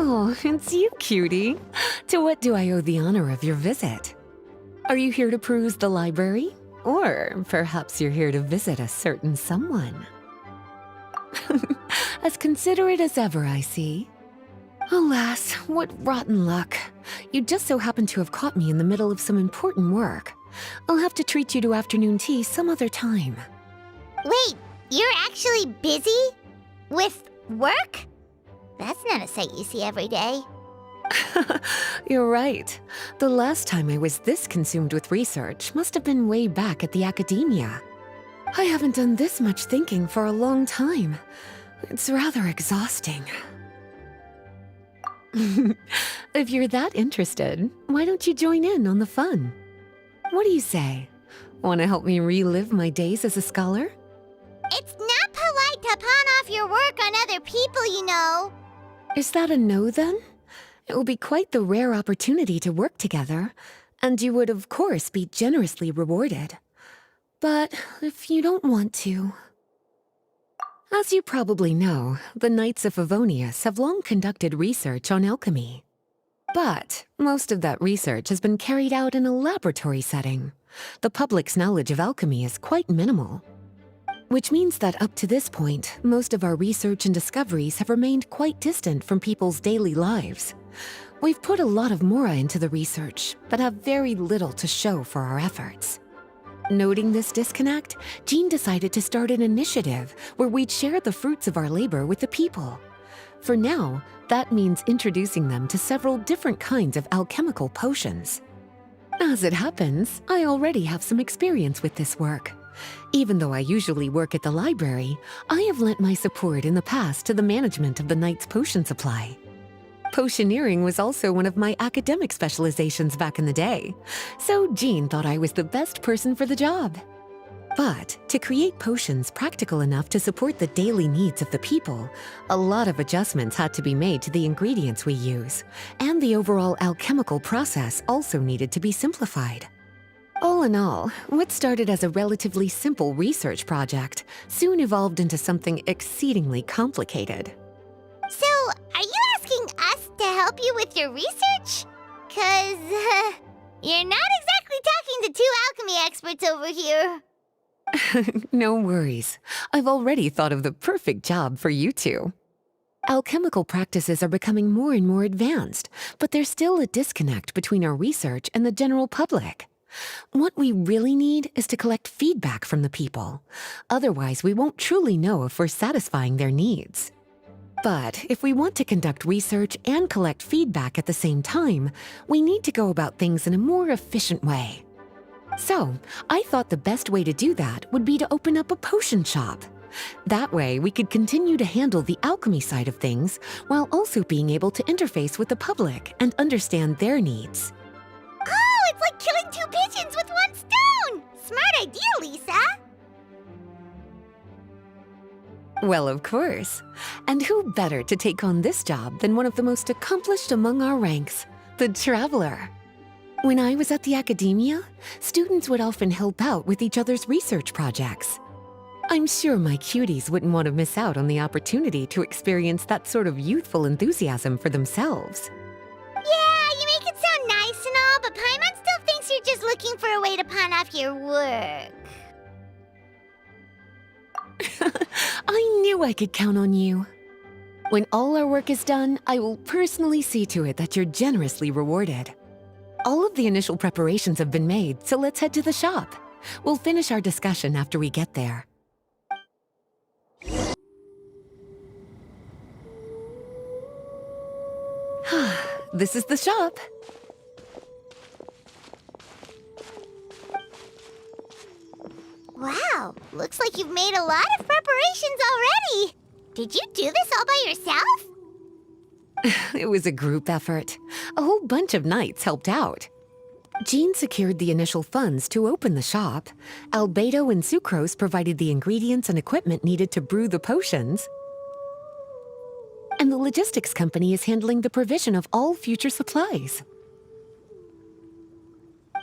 Oh, it's you, cutie. To what do I owe the honor of your visit? Are you here to peruse the library? Or perhaps you're here to visit a certain someone? As considerate as ever, I see. Alas, what rotten luck. You just so happen to have caught me in the middle of some important work. I'll have to treat you to afternoon tea some other time. Wait, you're actually busy? With work? That's not a sight you see every day. You're right. The last time I was this consumed with research must have been way back at the academia. I haven't done this much thinking for a long time. It's rather exhausting. If you're that interested, why don't you join in on the fun? What do you say? Want to help me relive my days as a scholar? It's not polite to pawn off your work on other people, you know. Is that a no, then? It will be quite the rare opportunity to work together, and you would, of course, be generously rewarded. But if you don't want to... As you probably know, the Knights of Favonius have long conducted research on alchemy. But most of that research has been carried out in a laboratory setting. The public's knowledge of alchemy is quite minimal. Which means that up to this point, most of our research and discoveries have remained quite distant from people's daily lives. We've put a lot of mora into the research, but have very little to show for our efforts. Noting this disconnect, Jean decided to start an initiative where we'd share the fruits of our labor with the people. For now, that means introducing them to several different kinds of alchemical potions. As it happens, I already have some experience with this work. Even though I usually work at the library, I have lent my support in the past to the management of the Knight's potion supply. Potioneering was also one of my academic specializations back in the day, so Jean thought I was the best person for the job. But to create potions practical enough to support the daily needs of the people, a lot of adjustments had to be made to the ingredients we use, and the overall alchemical process also needed to be simplified. All in all, what started as a relatively simple research project soon evolved into something exceedingly complicated. So, are you asking us to help you with your research? 'Cause, you're not exactly talking to two alchemy experts over here. No worries. I've already thought of the perfect job for you two. Alchemical practices are becoming more and more advanced, but there's still a disconnect between our research and the general public. What we really need is to collect feedback from the people. Otherwise, we won't truly know if we're satisfying their needs. But if we want to conduct research and collect feedback at the same time, we need to go about things in a more efficient way. So, I thought the best way to do that would be to open up a potion shop. That way, we could continue to handle the alchemy side of things while also being able to interface with the public and understand their needs. Oh, it's like killing two pigeons with one stone! Smart idea, Lisa! Well, of course. And who better to take on this job than one of the most accomplished among our ranks, the Traveler? When I was at the academia, students would often help out with each other's research projects. I'm sure my cuties wouldn't want to miss out on the opportunity to experience that sort of youthful enthusiasm for themselves. Yeah, you make it sound nice and all, but Paimon still thinks you're just looking for a way to pawn off your work. I knew I could count on you. When all our work is done, I will personally see to it that you're generously rewarded. All of the initial preparations have been made, so let's head to the shop. We'll finish our discussion after we get there. This is the shop. Wow, looks like you've made a lot of preparations already. Did you do this all by yourself? It was a group effort. A whole bunch of knights helped out. Jean secured the initial funds to open the shop. Albedo and Sucrose provided the ingredients and equipment needed to brew the potions. And the logistics company is handling the provision of all future supplies.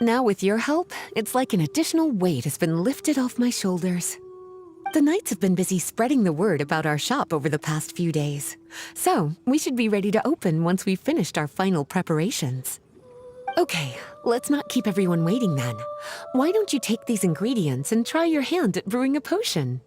Now with your help, it's like an additional weight has been lifted off my shoulders. The knights have been busy spreading the word about our shop over the past few days. So, we should be ready to open once we've finished our final preparations. Okay, let's not keep everyone waiting then. Why don't you take these ingredients and try your hand at brewing a potion?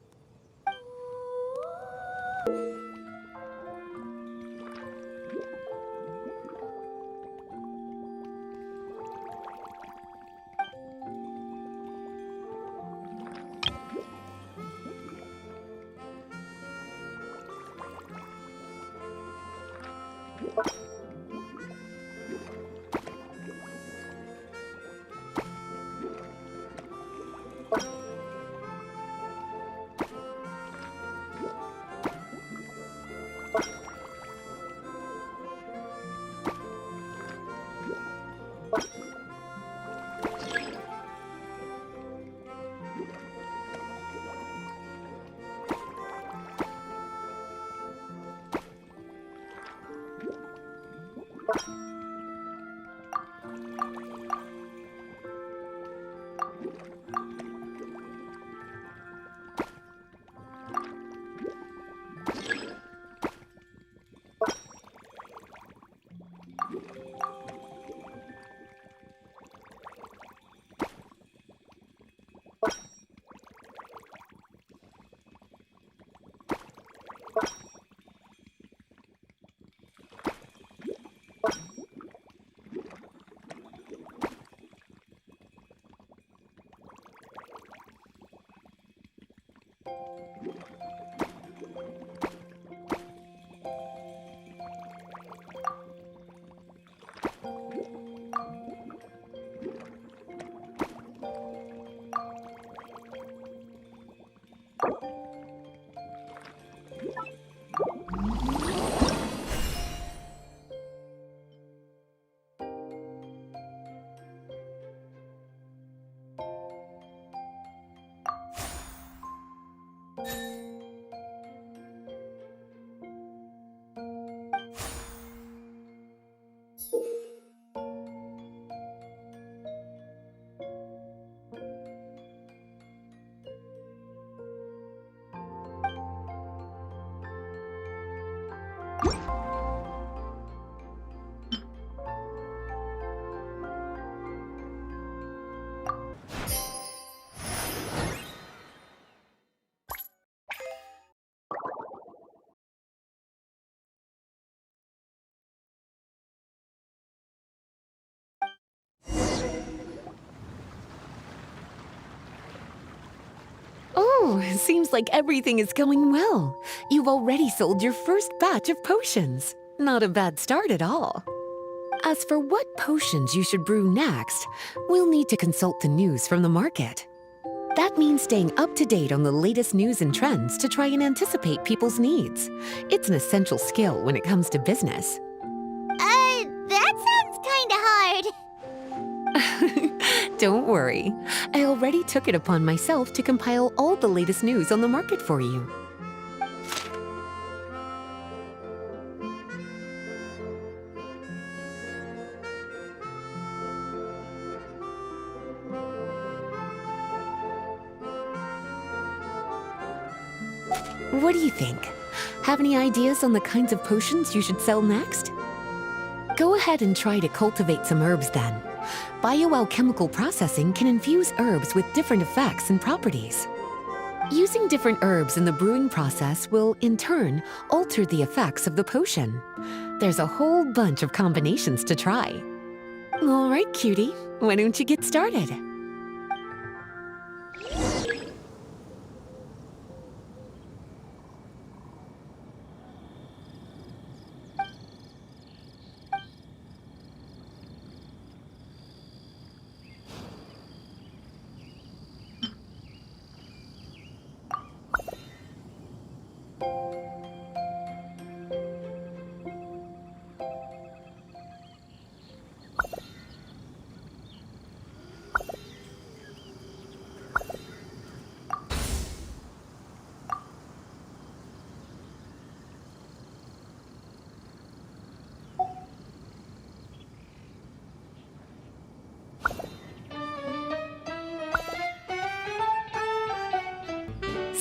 Oh, seems like everything is going well. You've already sold your first batch of potions. Not a bad start at all. As for what potions you should brew next, we'll need to consult the news from the market. That means staying up to date on the latest news and trends to try and anticipate people's needs. It's an essential skill when it comes to business. That sounds kinda hard. Don't worry. I already took it upon myself to compile all the latest news on the market for you. What do you think? Have any ideas on the kinds of potions you should sell next? Go ahead and try to cultivate some herbs then. Bioalchemical processing can infuse herbs with different effects and properties. Using different herbs in the brewing process will, in turn, alter the effects of the potion. There's a whole bunch of combinations to try. All right, cutie, why don't you get started?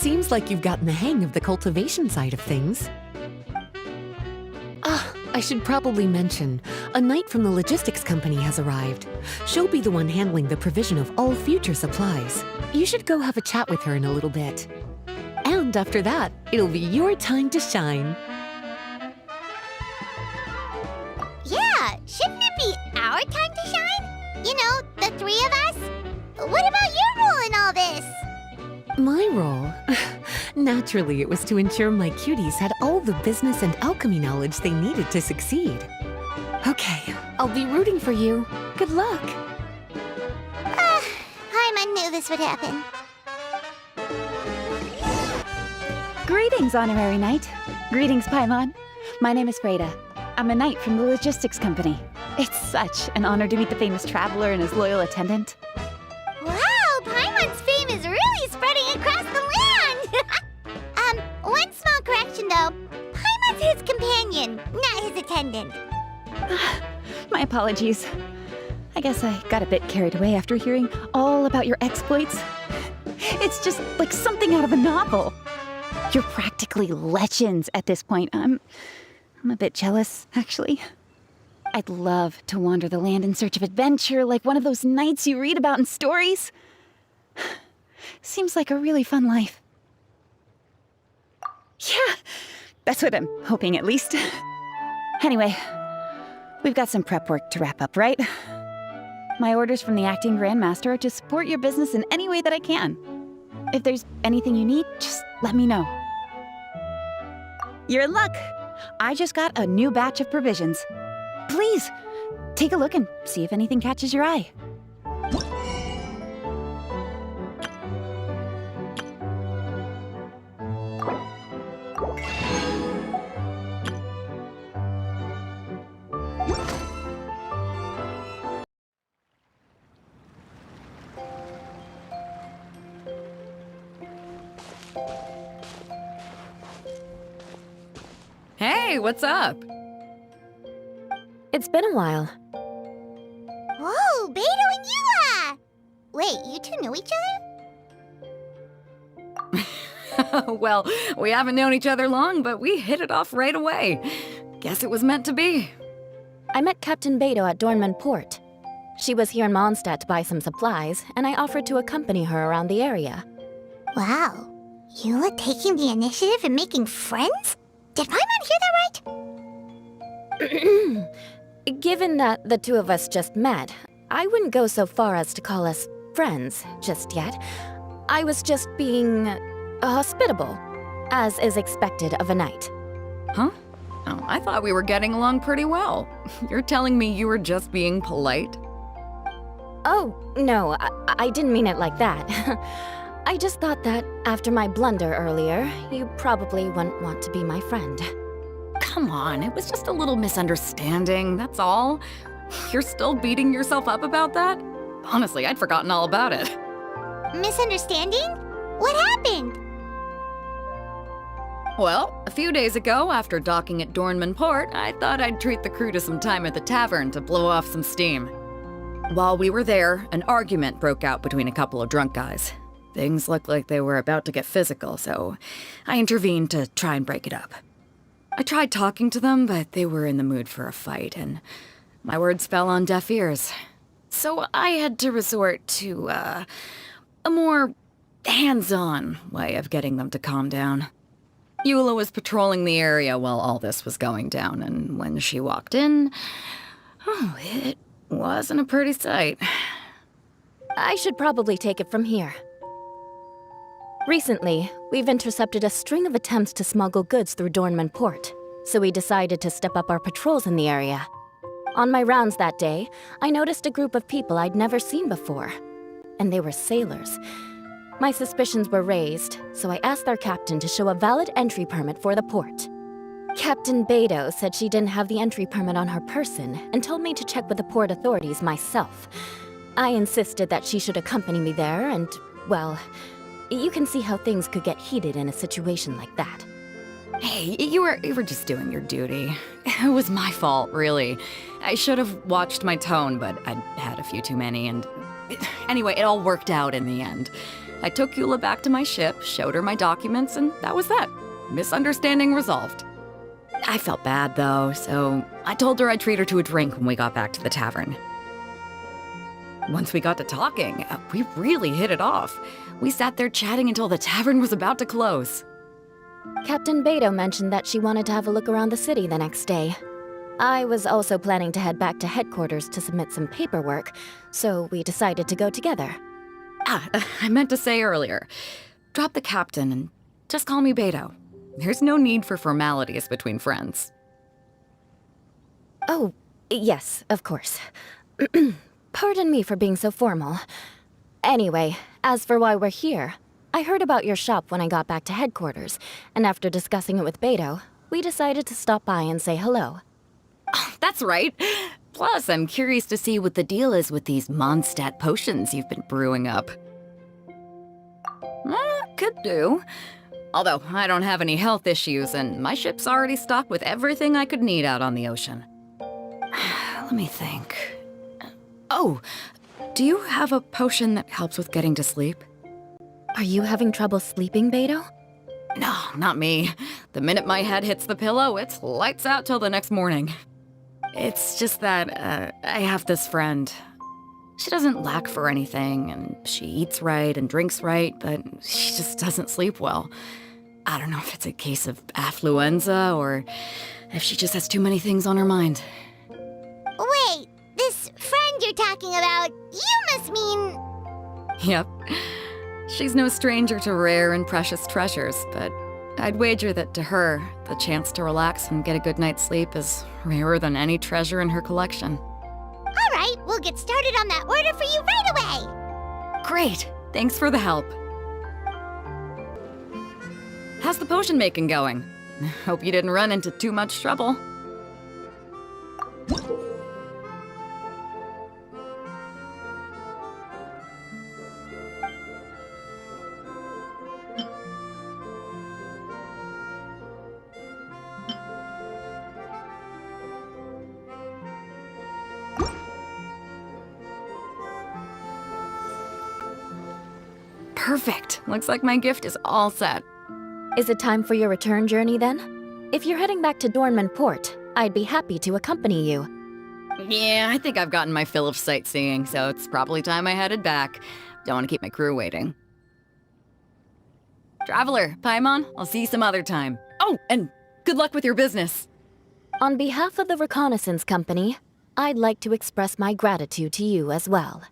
seems like you've gotten the hang of the cultivation side of things. I should probably mention, a knight from the logistics company has arrived. She'll be the one handling the provision of all future supplies. You should go have a chat with her in a little bit. And after that, it'll be your time to shine. Yeah, shouldn't it be our time to shine? You know, the three of us? What about your role in all this? My role? Naturally, it was to ensure my cuties had all the business and alchemy knowledge they needed to succeed. Okay, I'll be rooting for you. Good luck. Paimon knew this would happen. Greetings, Honorary Knight. Greetings, Paimon. My name is Freda. I'm a knight from the logistics company. It's such an honor to meet the famous traveler and his loyal attendant. Wow, Paimon's fame is really spreading across the land! One small correction though. Paimon's his companion, not his attendant. My apologies. I guess I got a bit carried away after hearing all about your exploits. It's just like something out of a novel. You're practically legends at this point. I'm a bit jealous, actually. I'd love to wander the land in search of adventure like one of those knights you read about in stories. Seems like a really fun life. Yeah, that's what I'm hoping at least. Anyway, we've got some prep work to wrap up, right? My orders from the acting grandmaster are to support your business in any way that I can. If there's anything you need, just let me know. You're in luck. I just got a new batch of provisions. Please, take a look and see if anything catches your eye. Hey, what's up? It's been a while. Whoa, Beidou and Yua! Wait, you two know each other? Well, we haven't known each other long, but we hit it off right away. Guess it was meant to be. I met Captain Beidou at Dornman Port. She was here in Mondstadt to buy some supplies, and I offered to accompany her around the area. Wow, Yua taking the initiative and making friends? Did Paimon hear that right? Given that the two of us just met, I wouldn't go so far as to call us friends just yet. I was just being hospitable, as is expected of a knight. Huh? Oh, I thought we were getting along pretty well. You're telling me you were just being polite? Oh, no, I didn't mean it like that. I just thought that after my blunder earlier, you probably wouldn't want to be my friend. Come on, it was just a little misunderstanding, that's all. You're still beating yourself up about that? Honestly, I'd forgotten all about it. Misunderstanding? What happened? Well, a few days ago, after docking at Dornman Port, I thought I'd treat the crew to some time at the tavern to blow off some steam. While we were there, an argument broke out between a couple of drunk guys. Things looked like they were about to get physical, so I intervened to try and break it up. I tried talking to them, but they were in the mood for a fight, and my words fell on deaf ears. So I had to resort to, a more hands-on way of getting them to calm down. Eula was patrolling the area while all this was going down, and when she walked in, oh, it wasn't a pretty sight. I should probably take it from here. Recently, we've intercepted a string of attempts to smuggle goods through Dornman Port, so we decided to step up our patrols in the area. On my rounds that day, I noticed a group of people I'd never seen before, and they were sailors. My suspicions were raised, so I asked their captain to show a valid entry permit for the port. Captain Beidou said she didn't have the entry permit on her person and told me to check with the port authorities myself. I insisted that she should accompany me there and, well, you can see how things could get heated in a situation like that. Hey, you were just doing your duty. It was my fault, really. I should have watched my tone, but I'd had a few too many, and anyway, it all worked out in the end. I took Eula back to my ship, showed her my documents, and that was that. Misunderstanding resolved. I felt bad, though, so I told her I'd treat her to a drink when we got back to the tavern. Once we got to talking, we really hit it off. We sat there chatting until the tavern was about to close. Captain Beto mentioned that she wanted to have a look around the city the next day. I was also planning to head back to headquarters to submit some paperwork, so we decided to go together. I meant to say earlier, drop the captain and just call me Beto. There's no need for formalities between friends. Oh, yes, of course. Pardon me for being so formal. Anyway, as for why we're here, I heard about your shop when I got back to headquarters, and after discussing it with Beto, we decided to stop by and say hello. Oh, that's right. Plus, I'm curious to see what the deal is with these Mondstadt potions you've been brewing up. Could do. Although, I don't have any health issues, and my ship's already stocked with everything I could need out on the ocean. Let me think. Oh, do you have a potion that helps with getting to sleep? Are you having trouble sleeping, Beto? No, not me. The minute my head hits the pillow, it's lights out till the next morning. It's just that, I have this friend. She doesn't lack for anything, and she eats right and drinks right, but she just doesn't sleep well. I don't know if it's a case of affluenza, or if she just has too many things on her mind. Wait, this friend you're talking about, you must mean... Yep. She's no stranger to rare and precious treasures, but I'd wager that to her, the chance to relax and get a good night's sleep is rarer than any treasure in her collection. All right, we'll get started on that order for you right away. Great! Thanks for the help. How's the potion making going? Hope you didn't run into too much trouble. Perfect. Looks like my gift is all set. Is it time for your return journey then? If you're heading back to Dornman Port, I'd be happy to accompany you. Yeah, I think I've gotten my fill of sightseeing, so it's probably time I headed back. Don't want to keep my crew waiting. Traveler, Paimon, I'll see you some other time. Oh, and good luck with your business. On behalf of the Reconnaissance Company, I'd like to express my gratitude to you as well.